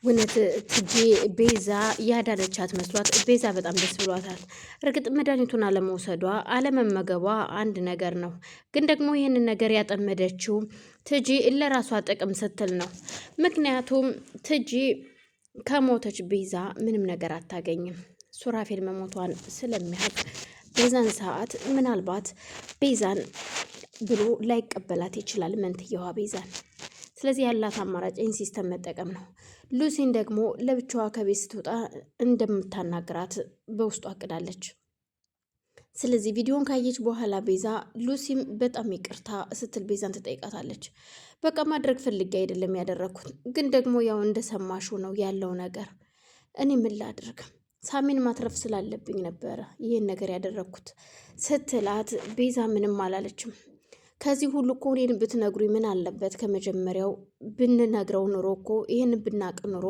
እውነት ትጂ ቤዛ ያዳነቻት መስሏት ቤዛ በጣም ደስ ብሏታል። እርግጥ መድኃኒቱን አለመውሰዷ አለመመገቧ አንድ ነገር ነው፣ ግን ደግሞ ይህንን ነገር ያጠመደችው ትጂ ለራሷ ጥቅም ስትል ነው። ምክንያቱም ትጂ ከሞተች ቤዛ ምንም ነገር አታገኝም። ሱራፌል መሞቷን ስለሚያውቅ በዛን ሰዓት ምናልባት ቤዛን ብሎ ላይቀበላት ይችላል፣ መንትየዋ ቤዛን። ስለዚህ ያላት አማራጭ ይህን ሲስተም መጠቀም ነው። ሉሲን ደግሞ ለብቻዋ ከቤት ስትወጣ እንደምታናግራት በውስጡ አቅዳለች። ስለዚህ ቪዲዮን ካየች በኋላ ቤዛ ሉሲም በጣም ይቅርታ ስትል ቤዛን ትጠይቃታለች። በቃ ማድረግ ፈልጌ አይደለም ያደረግኩት፣ ግን ደግሞ ያው እንደሰማሹ ነው ያለው ነገር። እኔ ምን ላድርግ፣ ሳሚን ማትረፍ ስላለብኝ ነበረ ይህን ነገር ያደረግኩት ስትላት ቤዛ ምንም አላለችም። ከዚህ ሁሉ እኮ እኔን ብትነግሩኝ ምን አለበት? ከመጀመሪያው ብንነግረው ኑሮ እኮ ይህን ብናቅ ኑሮ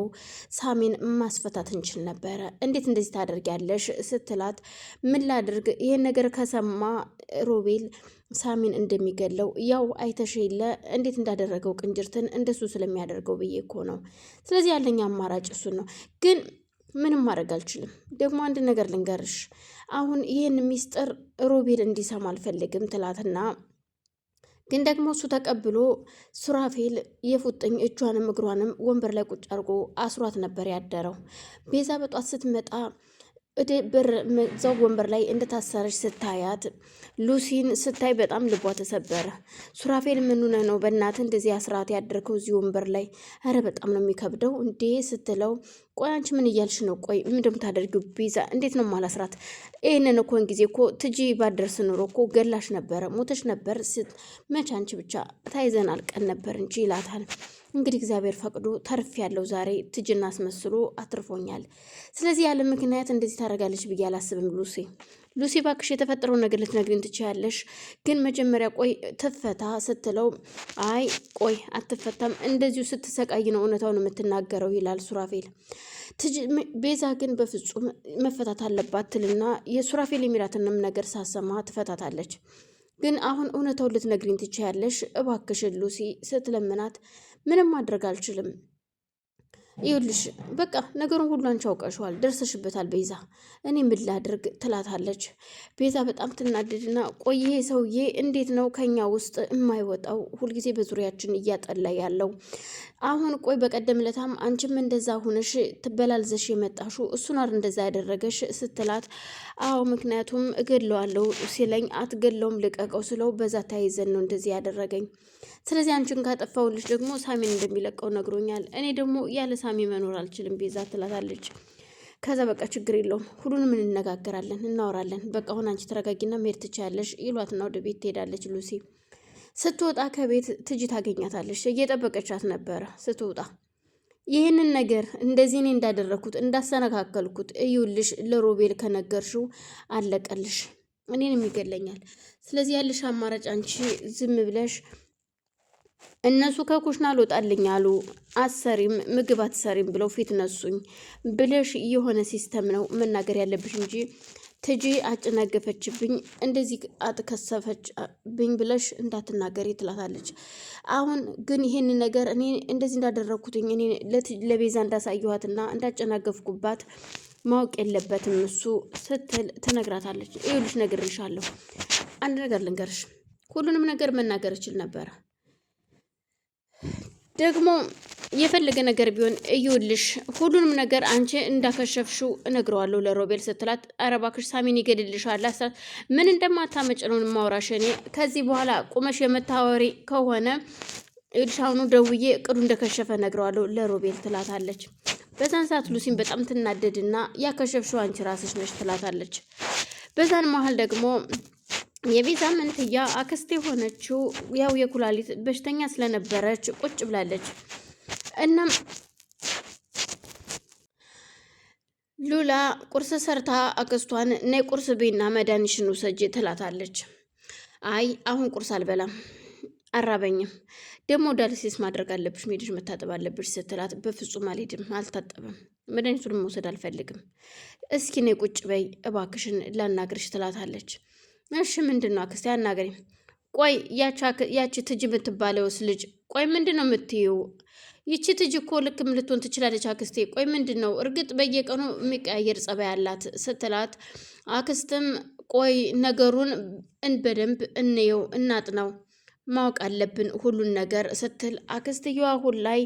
ሳሚን ማስፈታት እንችል ነበረ። እንዴት እንደዚህ ታደርጊያለሽ? ስትላት ምን ላድርግ፣ ይህን ነገር ከሰማ ሮቤል ሳሚን እንደሚገለው ያው አይተሽ የለ እንዴት እንዳደረገው ቅንጅርትን እንደሱ ስለሚያደርገው ብዬ እኮ ነው። ስለዚህ ያለኝ አማራጭ እሱን ነው፣ ግን ምንም ማድረግ አልችልም። ደግሞ አንድ ነገር ልንገርሽ፣ አሁን ይህን ሚስጥር ሮቤል እንዲሰማ አልፈልግም ትላትና ግን ደግሞ እሱ ተቀብሎ ሱራፌል የፉጥኝ እጇንም እግሯንም ወንበር ላይ ቁጭ አድርጎ አስሯት ነበር ያደረው። ቤዛ በጧት ስትመጣ በር እዛው ወንበር ላይ እንደታሰረች ስታያት ሉሲን ስታይ በጣም ልቧ ተሰበረ። ሱራፌል ምን ሆነህ ነው በእናትህ እንደዚህ አስራት ያደርከው እዚህ ወንበር ላይ? ኧረ በጣም ነው የሚከብደው እንዴ ስትለው፣ ቆይ አንቺ ምን እያልሽ ነው? ቆይ ምን እንደምታደርጊው ቤዛ? እንዴት ነው ማላስራት? ይህንን እኮን ጊዜ እኮ ትጂ ባደርስ ኑሮ እኮ ገላሽ ነበረ፣ ሞተሽ ነበር። መች አንቺ ብቻ ታይዘን አልቀን ነበር እንጂ ይላታል። እንግዲህ እግዚአብሔር ፈቅዶ ተርፍ ያለው ዛሬ ትጅና አስመስሎ አትርፎኛል። ስለዚህ ያለ ምክንያት እንደዚህ ታደርጋለች ብዬ አላስብም። ሉሲ ባክሽ የተፈጠረውን ነገር ልትነግሪኝ ትችያለሽ፣ ግን መጀመሪያ ቆይ ትፈታ ስትለው፣ አይ ቆይ አትፈታም፣ እንደዚሁ ስትሰቃይ ነው እውነታውን የምትናገረው ይላል ሱራፌል። ቤዛ ግን በፍጹም መፈታት አለባት ትልና የሱራፌል የሚላትንም ነገር ሳሰማ ትፈታታለች። ግን አሁን እውነታውን ልትነግሪኝ ትችያለሽ እባክሽን ሉሲ ስትለምናት፣ ምንም ማድረግ አልችልም፣ ይኸውልሽ በቃ ነገሩን ሁሉ አንቺ አውቀሽዋል፣ ደርሰሽበታል ቤዛ፣ እኔ ምን ላድርግ ትላታለች። ቤዛ በጣም ትናደድና ቆይ ይሄ ሰውዬ እንዴት ነው ከኛ ውስጥ የማይወጣው? ሁልጊዜ በዙሪያችን እያጠላ ያለው። አሁን ቆይ በቀደም ለታም አንቺም እንደዛ ሁነሽ ትበላልዘሽ የመጣሹ እሱን አይደል እንደዛ ያደረገሽ ስትላት፣ አዎ ምክንያቱም እገለዋለሁ ሲለኝ አትገለውም ልቀቀው ስለው በዛ ተያይዘን ነው እንደዚህ ያደረገኝ። ስለዚህ አንቺን ካጠፋውልሽ ደግሞ ሳሚን እንደሚለቀው ነግሮኛል። እኔ ደግሞ ያለ ሳሚ መኖር አልችልም ቤዛ ትላታለች። ከዛ በቃ ችግር የለውም ሁሉንም እንነጋገራለን፣ እናወራለን። በቃ አሁን አንቺ ተረጋጊና መሄድ ትችያለሽ ይሏትና ወደ ቤት ትሄዳለች ሉሲ። ስትወጣ ከቤት ትጂ ታገኛታለች። እየጠበቀቻት ነበረ ስትወጣ። ይህንን ነገር እንደዚህ እኔ እንዳደረግኩት እንዳሰነካከልኩት እዩልሽ፣ ለሮቤል ከነገርሽው አለቀልሽ፣ እኔንም ይገለኛል። ስለዚህ ያለሽ አማራጭ አንቺ ዝም ብለሽ እነሱ ከኩሽና አልወጣልኝ አሉ፣ አሰሪም ምግብ አትሰሪም ብለው ፊት ነሱኝ ብለሽ የሆነ ሲስተም ነው መናገር ያለብሽ እንጂ ትጂ አጨናገፈችብኝ እንደዚህ አትከሰፈችብኝ ብለሽ እንዳትናገሪ ትላታለች። አሁን ግን ይሄን ነገር እኔ እንደዚህ እንዳደረግኩትኝ እኔ ለቤዛ እንዳሳየኋትና እንዳጨናገፍኩባት ማወቅ የለበትም እሱ ስትል ትነግራታለች። ይኸውልሽ ነግሬሻለሁ፣ አንድ ነገር ልንገርሽ፣ ሁሉንም ነገር መናገር እችል ነበረ ደግሞ የፈለገ ነገር ቢሆን እዩልሽ ሁሉንም ነገር አንቺ እንዳከሸፍሽው እነግረዋለሁ ለሮቤል ስትላት፣ ኧረ እባክሽ ሳሚን ይገድልሻል፣ ምን እንደማታመጭ ነው ማውራሽ። እኔ ከዚህ በኋላ ቁመሽ የምታወሪ ከሆነ ይልሽ አሁኑ ደውዬ እቅዱ እንደከሸፈ እነግረዋለሁ ለሮቤል ትላታለች። በዛን ሰዓት ሉሲን በጣም ትናደድና ያከሸፍሽው አንቺ ራስሽ ነሽ ትላታለች። በዛን መሀል ደግሞ የቤዛ መንትያ አክስት የሆነችው ያው የኩላሊት በሽተኛ ስለነበረች ቁጭ ብላለች። እናም ሉላ ቁርስ ሰርታ አክስቷን ነይ ቁርስ ቤና መድኃኒትሽን ውሰጂ ትላታለች። አይ አሁን ቁርስ አልበላም አራበኝም፣ ደግሞ ዳያሊሲስ ማድረግ አለብሽ፣ ሜድሽ መታጠብ አለብሽ ስትላት፣ በፍጹም አልሄድም፣ አልታጠብም፣ መድኃኒቱንም መውሰድ አልፈልግም፣ እስኪ ነይ ቁጭ በይ እባክሽን ላናግርሽ ትላታለች። እሺ ምንድን ነው አክስቴ አናገሪኝ። ቆይ ያቺ ትጅ የምትባለውስ ልጅ ቆይ ምንድን ነው የምትይው? ይቺ ትጅ እኮ ልክም ልትሆን ትችላለች አክስቴ። ቆይ ምንድን ነው? እርግጥ በየቀኑ የሚቀያየር ጸባይ ያላት ስትላት፣ አክስትም ቆይ ነገሩን በደንብ እንየው እናጥናው፣ ማወቅ አለብን ሁሉን ነገር ስትል፣ አክስትየዋ አሁን ላይ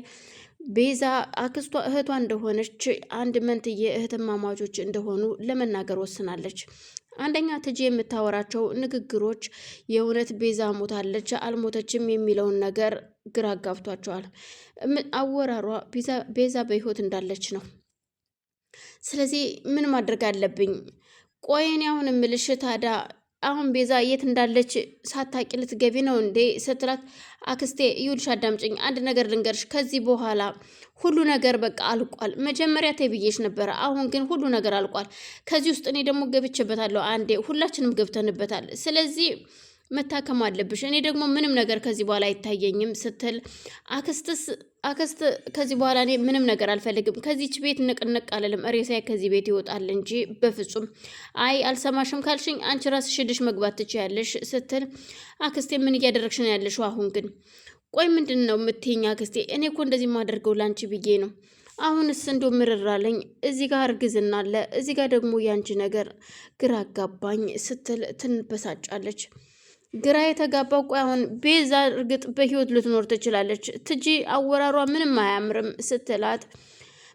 ቤዛ አክስቷ እህቷ እንደሆነች አንድ መንትዬ እህትማማቾች እንደሆኑ ለመናገር ወስናለች። አንደኛ ትጂ የምታወራቸው ንግግሮች የእውነት ቤዛ ሞታለች አልሞተችም የሚለውን ነገር ግራ አጋብቷቸዋል። አወራሯ ቤዛ በህይወት እንዳለች ነው። ስለዚህ ምን ማድረግ አለብኝ? ቆይን አሁን እምልሽ ታዲያ አሁን ቤዛ የት እንዳለች ሳታቂ ልትገቢ ነው እንዴ ስትላት፣ አክስቴ ይኸውልሽ አዳምጪኝ፣ አንድ ነገር ልንገርሽ። ከዚህ በኋላ ሁሉ ነገር በቃ አልቋል። መጀመሪያ ተብዬሽ ነበረ፣ አሁን ግን ሁሉ ነገር አልቋል። ከዚህ ውስጥ እኔ ደግሞ ገብቼበታለሁ። አንዴ ሁላችንም ገብተንበታል። ስለዚህ መታከም አለብሽ። እኔ ደግሞ ምንም ነገር ከዚህ በኋላ አይታየኝም ስትል፣ አክስት ከዚህ በኋላ እኔ ምንም ነገር አልፈልግም። ከዚች ቤት ንቅንቅ አልልም። ሬሳዬ ከዚህ ቤት ይወጣል እንጂ በፍጹም። አይ አልሰማሽም ካልሽኝ አንቺ ራስሽ ሄደሽ መግባት ትችያለሽ ስትል፣ አክስቴ ምን እያደረግሽ ነው ያለሽው አሁን ግን? ቆይ ምንድን ነው የምትይኝ አክስቴ? እኔ እኮ እንደዚህ የማደርገው ላንቺ ብዬ ነው። አሁንስ እንዶ ምርራለኝ። እዚህ ጋር እርግዝና አለ፣ እዚህ ጋር ደግሞ ያንቺ ነገር ግራ አጋባኝ ስትል ትንበሳጫለች። ግራ የተጋባው ቆይ አሁን ቤዛ እርግጥ በህይወት ልትኖር ትችላለች፣ ትጂ አወራሯ ምንም አያምርም ስትላት፣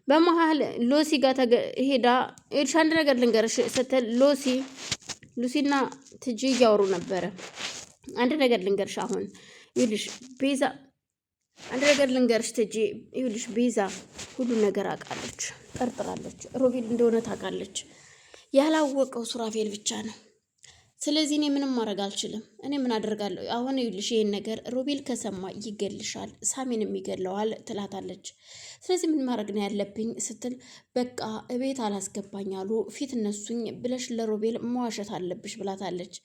በመሀል ሎሲ ጋር ሄዳ ሄድሽ አንድ ነገር ልንገርሽ ስትል፣ ሉሲና ትጂ እያወሩ ነበረ። አንድ ነገር ልንገርሽ አሁን ይልሽ ቤዛ፣ አንድ ነገር ልንገርሽ ትጂ፣ ይልሽ ቤዛ ሁሉ ነገር አውቃለች፣ ጠርጥራለች። ሮቤል እንደሆነ ታውቃለች። ያላወቀው ሱራፌል ብቻ ነው። ስለዚህ እኔ ምንም ማድረግ አልችልም። እኔ ምን አደርጋለሁ? አሁን ይልሽ ይሄን ነገር ሮቤል ከሰማ ይገልሻል፣ ሳሚንም ይገለዋል ትላታለች። ስለዚህ ምን ማድረግ ነው ያለብኝ ስትል፣ በቃ እቤት አላስገባኝ አሉ ፊት እነሱኝ ብለሽ ለሮቤል መዋሸት አለብሽ ብላታለች።